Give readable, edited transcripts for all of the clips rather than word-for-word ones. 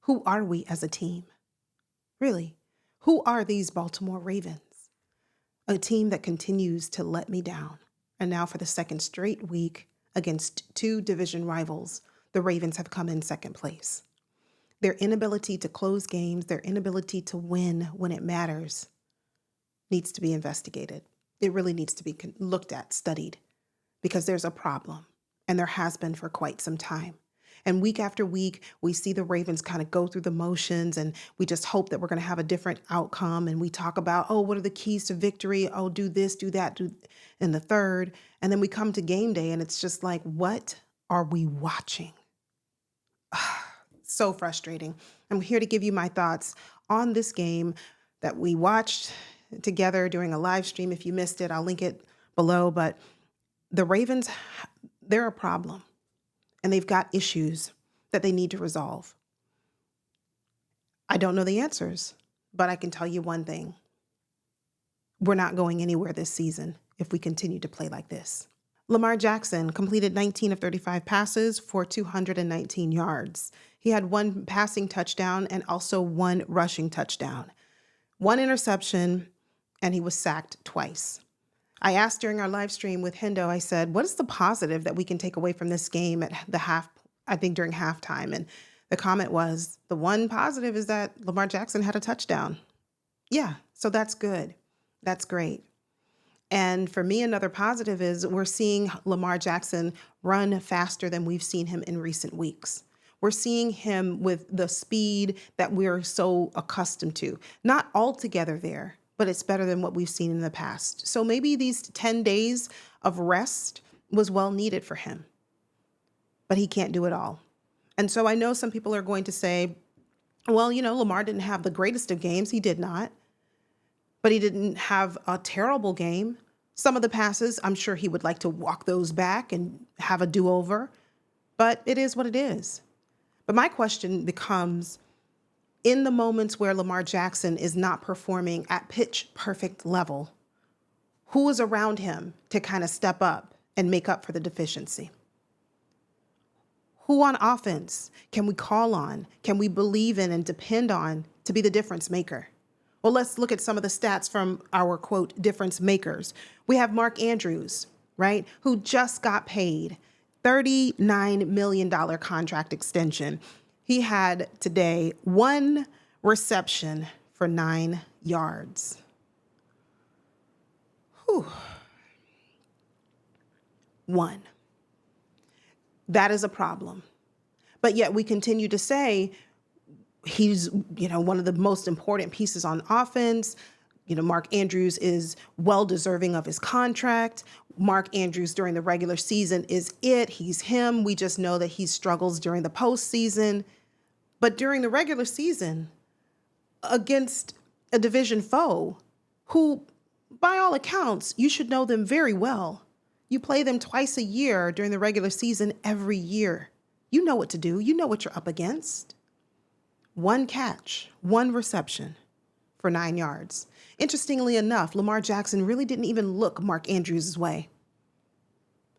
Who are we as a team? Really, who are these Baltimore Ravens? A team that continues to let me down. And now for the second straight week against two division rivals, the Ravens have come in second place. Their inability to close games, their inability to win when it matters needs to be investigated. It really needs to be looked at, studied, because there's a problem, and there has been for quite some time. And week after week, we see the Ravens kind of go through the motions, and we just hope that we're going to have a different outcome. And we talk about, oh, what are the keys to victory? Oh, do this, do that, do in the third. And then we come to game day, and it's just like, what are we watching? So frustrating. I'm here to give you my thoughts on this game that we watched together during a live stream. If you missed it, I'll link it below. But the Ravens, they're a problem, and they've got issues that they need to resolve. I don't know the answers, but I can tell you one thing. We're not going anywhere this season if we continue to play like this. Lamar Jackson completed 19 of 35 passes for 219 yards. He had one passing touchdown and also one rushing touchdown, one interception, and he was sacked twice. I asked during our live stream with Hendo, I said, what is the positive that we can take away from this game at the during halftime? And the comment was, the one positive is that Lamar Jackson had a touchdown. Yeah, so that's good. That's great. And for me, another positive is we're seeing Lamar Jackson run faster than we've seen him in recent weeks. We're seeing him with the speed that we're so accustomed to. Not altogether there, but it's better than what we've seen in the past. So maybe these 10 days of rest was well needed for him, but he can't do it all. And so I know some people are going to say, well, Lamar didn't have the greatest of games. He did not, but he didn't have a terrible game. Some of the passes, I'm sure he would like to walk those back and have a do-over, but it is what it is. But my question becomes, in the moments where Lamar Jackson is not performing at pitch perfect level, who is around him to kind of step up and make up for the deficiency? Who on offense can we call on, can we believe in and depend on to be the difference maker? Well, let's look at some of the stats from our, quote, difference makers. We have Mark Andrews, right, who just got paid $39 million contract extension. He had today one reception for 9 yards. Whew. One. That is a problem. But yet we continue to say he's, one of the most important pieces on offense. Mark Andrews is well deserving of his contract. Mark Andrews during the regular season is it. He's him. We just know that he struggles during the postseason. But during the regular season, against a division foe who, by all accounts, you should know them very well. You play them twice a year during the regular season every year. You know what to do. You know what you're up against. One catch, one reception for 9 yards. Interestingly enough, Lamar Jackson really didn't even look Mark Andrews' way.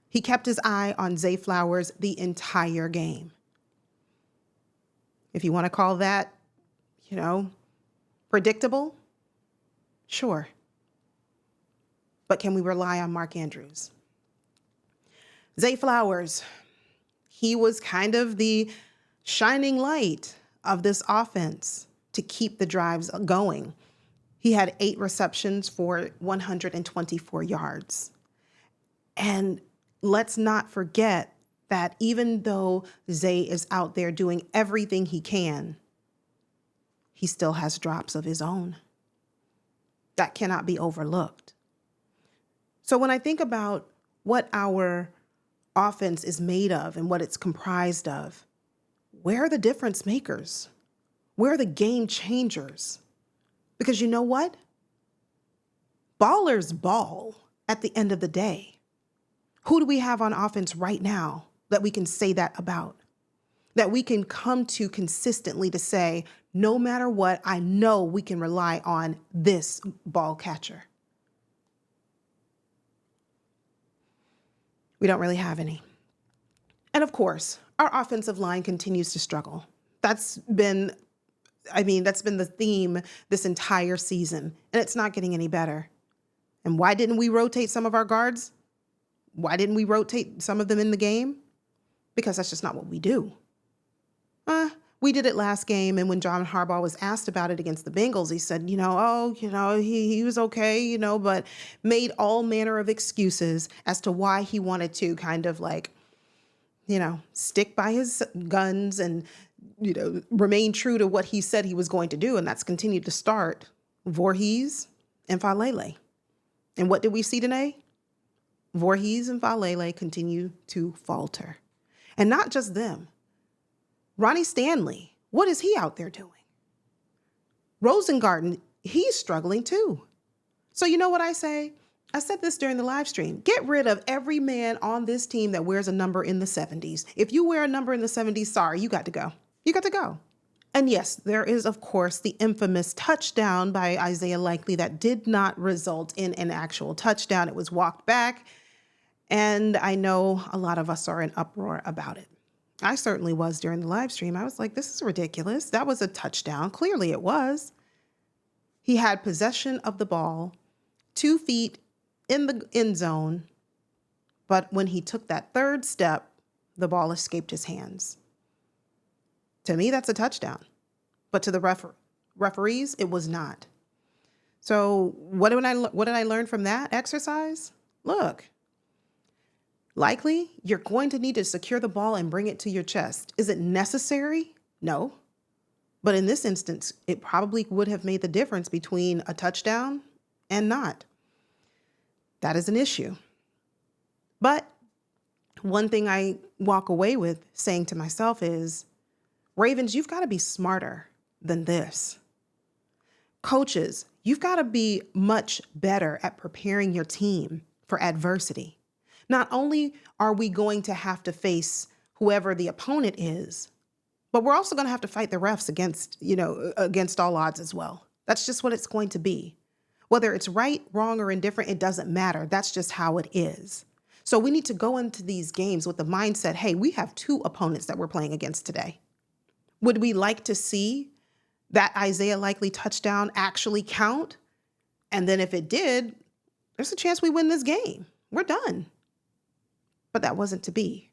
He kept his eye on Zay Flowers the entire game. If you want to call that, predictable, sure. But can we rely on Mark Andrews? Zay Flowers, he was kind of the shining light of this offense to keep the drives going. He had 8 receptions for 124 yards. And let's not forget that even though Zay is out there doing everything he can, he still has drops of his own. That cannot be overlooked. So when I think about what our offense is made of and what it's comprised of, where are the difference makers? Where are the game changers? Because you know what? Ballers ball at the end of the day. Who do we have on offense right now that we can say that about? That we can come to consistently to say, no matter what, I know we can rely on this ball catcher. We don't really have any. And of course, our offensive line continues to struggle. That's been, that's been the theme this entire season, and it's not getting any better. And why didn't we rotate some of our guards? Why didn't we rotate some of them in the game? Because that's just not what we do. We did it last game, and when John Harbaugh was asked about it against the Bengals, he said, he was okay, but made all manner of excuses as to why he wanted to kind of like, stick by his guns and, remain true to what he said he was going to do, and that's continued to start Voorhees and Falele. And what did we see today? Voorhees and Falele continue to falter. And not just them. Ronnie Stanley, what is he out there doing? Rosengarten, he's struggling too. So you know what I say? I said this during the live stream. Get rid of every man on this team that wears a number in the 70s. If you wear a number in the 70s, sorry, you got to go. You got to go. And yes, there is, of course, the infamous touchdown by Isaiah Likely that did not result in an actual touchdown. It was walked back. And I know a lot of us are in uproar about it. I certainly was during the live stream. I was like, this is ridiculous. That was a touchdown. Clearly it was. He had possession of the ball, 2 feet in the end zone. But when he took that third step, the ball escaped his hands. To me, that's a touchdown. But to the referees, it was not. So what did I learn from that exercise? Look. Likely, you're going to need to secure the ball and bring it to your chest. Is it necessary? No. But in this instance, it probably would have made the difference between a touchdown and not. That is an issue. But one thing I walk away with saying to myself is, Ravens, you've got to be smarter than this. Coaches, you've got to be much better at preparing your team for adversity. Not only are we going to have to face whoever the opponent is, but we're also going to have to fight the refs against all odds as well. That's just what it's going to be. Whether it's right, wrong, or indifferent, it doesn't matter. That's just how it is. So we need to go into these games with the mindset, hey, we have 2 opponents that we're playing against today. Would we like to see that Isaiah Likely touchdown actually count? And then if it did, there's a chance we win this game. We're done. But that wasn't to be.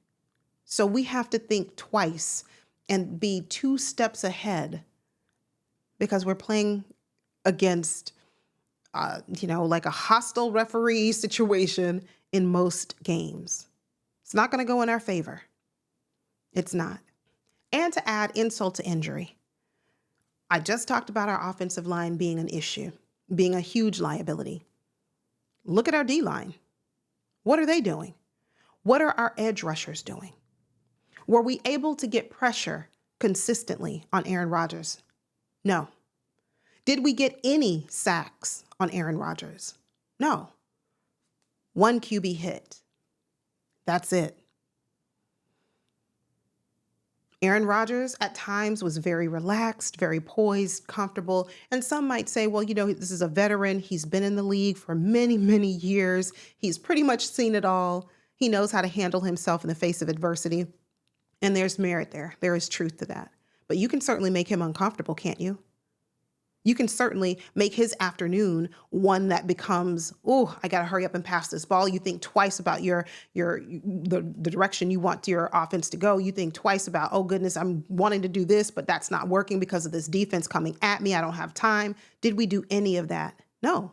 So we have to think twice and be 2 steps ahead because we're playing against, like a hostile referee situation in most games. It's not going to go in our favor. It's not. And to add insult to injury, I just talked about our offensive line being an issue, being a huge liability. Look at our D-line. What are they doing? What are our edge rushers doing? Were we able to get pressure consistently on Aaron Rodgers? No. Did we get any sacks on Aaron Rodgers? No. 1 QB hit. That's it. Aaron Rodgers at times was very relaxed, very poised, comfortable. And some might say, well, this is a veteran. He's been in the league for many, many years. He's pretty much seen it all. He knows how to handle himself in the face of adversity. And there's merit there. There is truth to that. But you can certainly make him uncomfortable, can't you? You can certainly make his afternoon one that becomes, I got to hurry up and pass this ball. You think twice about the direction you want your offense to go. You think twice about, oh goodness, I'm wanting to do this, but that's not working because of this defense coming at me. I don't have time. Did we do any of that? No.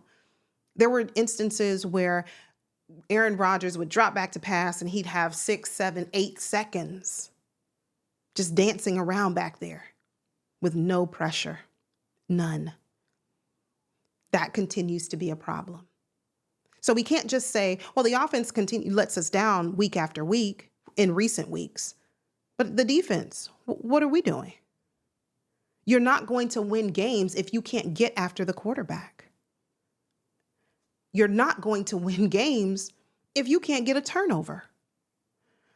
There were instances where Aaron Rodgers would drop back to pass and he'd have 6, 7, 8 seconds just dancing around back there with no pressure. None. That continues to be a problem. So we can't just say, well, the offense lets us down week after week in recent weeks. But the defense, what are we doing? You're not going to win games if you can't get after the quarterback. You're not going to win games if you can't get a turnover.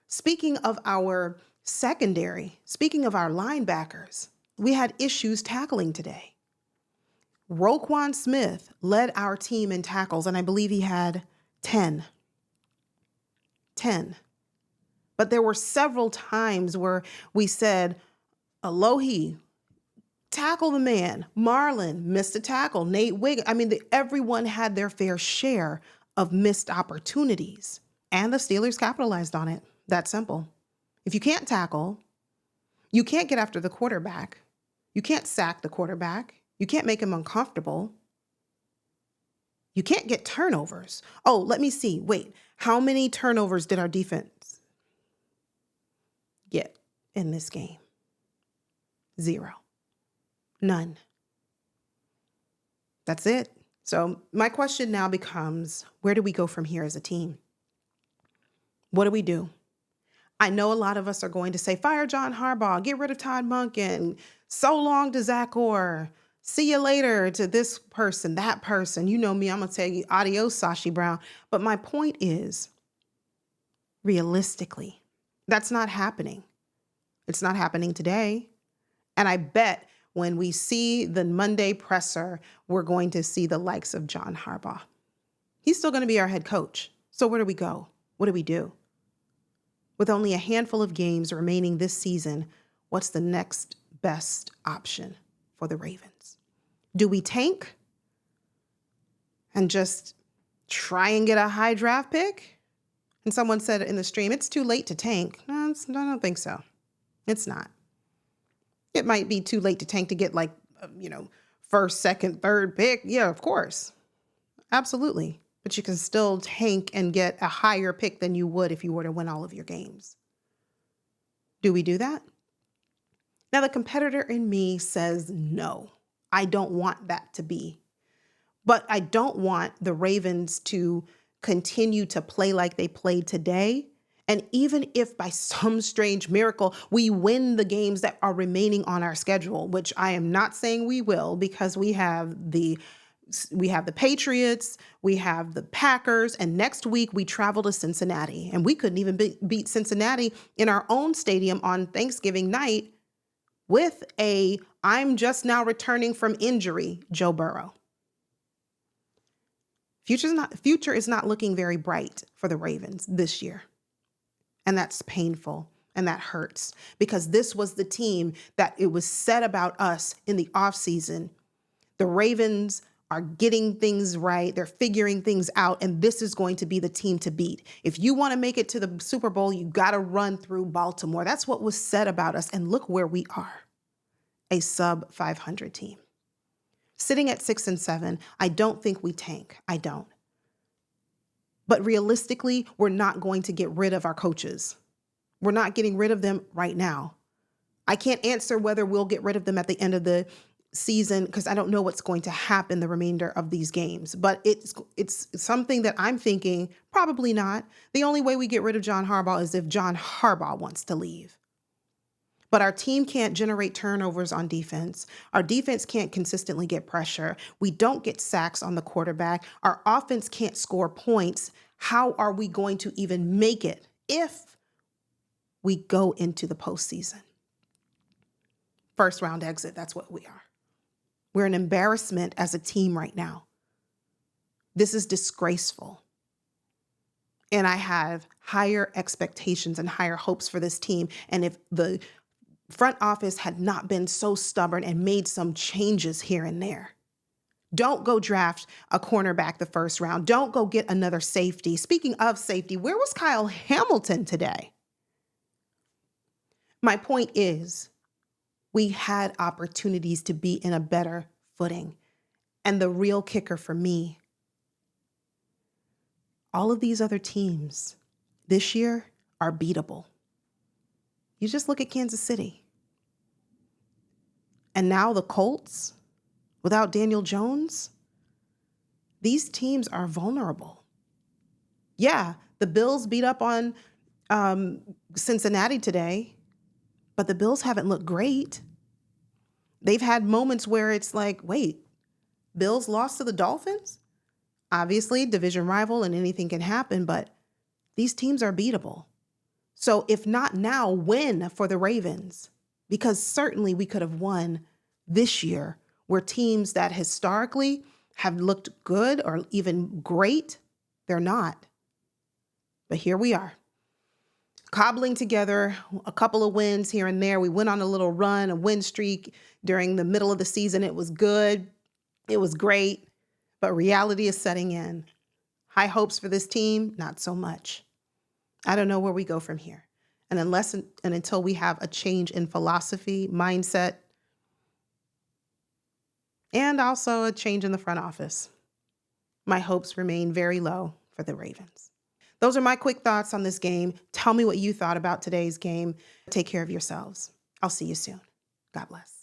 Speaking of our secondary, speaking of our linebackers, we had issues tackling today. Roquan Smith led our team in tackles, and I believe he had 10. But there were several times where we said, Alohi, tackle the man. Marlon missed a tackle. Nate Wiggins. I mean, everyone had their fair share of missed opportunities, and the Steelers capitalized on it. That simple. If you can't tackle, you can't get after the quarterback. You can't sack the quarterback. You can't make him uncomfortable. You can't get turnovers. Oh, let me see. Wait, how many turnovers did our defense get in this game? 0. None. That's it. So my question now becomes, where do we go from here as a team? What do we do? I know a lot of us are going to say, fire John Harbaugh, get rid of Todd Monken, so long to Zach Orr, see you later to this person, that person. You know me, I'm going to tell you, adios, Sashi Brown. But my point is, realistically, that's not happening. It's not happening today. And I bet when we see the Monday presser, we're going to see the likes of John Harbaugh. He's still going to be our head coach. So where do we go? What do we do? With only a handful of games remaining this season, what's the next best option for the Ravens? Do we tank and just try and get a high draft pick? And someone said in the stream, it's too late to tank. No, I don't think so. It's not. It might be too late to tank to get first, second, third pick. Yeah, of course. Absolutely. But you can still tank and get a higher pick than you would if you were to win all of your games. Do we do that? Now, the competitor in me says no. I don't want that to be. But I don't want the Ravens to continue to play like they played today. And even if by some strange miracle we win the games that are remaining on our schedule, which I am not saying we will, because we have the Patriots, we have the Packers, and next week we travel to Cincinnati. And we couldn't even beat Cincinnati in our own stadium on Thanksgiving night with I'm just now returning from injury, Joe Burrow. Future is not looking very bright for the Ravens this year. And that's painful and that hurts, because this was the team that it was said about us in the offseason. The Ravens are getting things right. They're figuring things out. And this is going to be the team to beat. If you want to make it to the Super Bowl, you got to run through Baltimore. That's what was said about us. And look where we are, a sub 500 team. Sitting at 6-7, I don't think we tank. I don't. But realistically, we're not going to get rid of our coaches. We're not getting rid of them right now. I can't answer whether we'll get rid of them at the end of the season, because I don't know what's going to happen the remainder of these games. But it's something that I'm thinking probably not. The only way we get rid of John Harbaugh is if John Harbaugh wants to leave. But our team can't generate turnovers on defense. Our defense can't consistently get pressure. We don't get sacks on the quarterback. Our offense can't score points. How are we going to even make it if we go into the postseason? First round exit, that's what we are. We're an embarrassment as a team right now. This is disgraceful. And I have higher expectations and higher hopes for this team. And if the front office had not been so stubborn and made some changes here and there. Don't go draft a cornerback the first round. Don't go get another safety. Speaking of safety, where was Kyle Hamilton today? My point is, we had opportunities to be in a better footing. And the real kicker for me, all of these other teams this year are beatable. You just look at Kansas City. And now the Colts, without Daniel Jones, these teams are vulnerable. Yeah, the Bills beat up on Cincinnati today, but the Bills haven't looked great. They've had moments where it's like, wait, Bills lost to the Dolphins? Obviously, division rival and anything can happen, but these teams are beatable. So if not now, when for the Ravens? Because certainly we could have won this year, where teams that historically have looked good or even great, they're not. But here we are. cobbling together a couple of wins here and there. We went on a little run, a win streak during the middle of the season. It was good. It was great. But reality is setting in. High hopes for this team, not so much. I don't know where we go from here. And until we have a change in philosophy, mindset, and also a change in the front office, my hopes remain very low for the Ravens. Those are my quick thoughts on this game. Tell me what you thought about today's game. Take care of yourselves. I'll see you soon. God bless.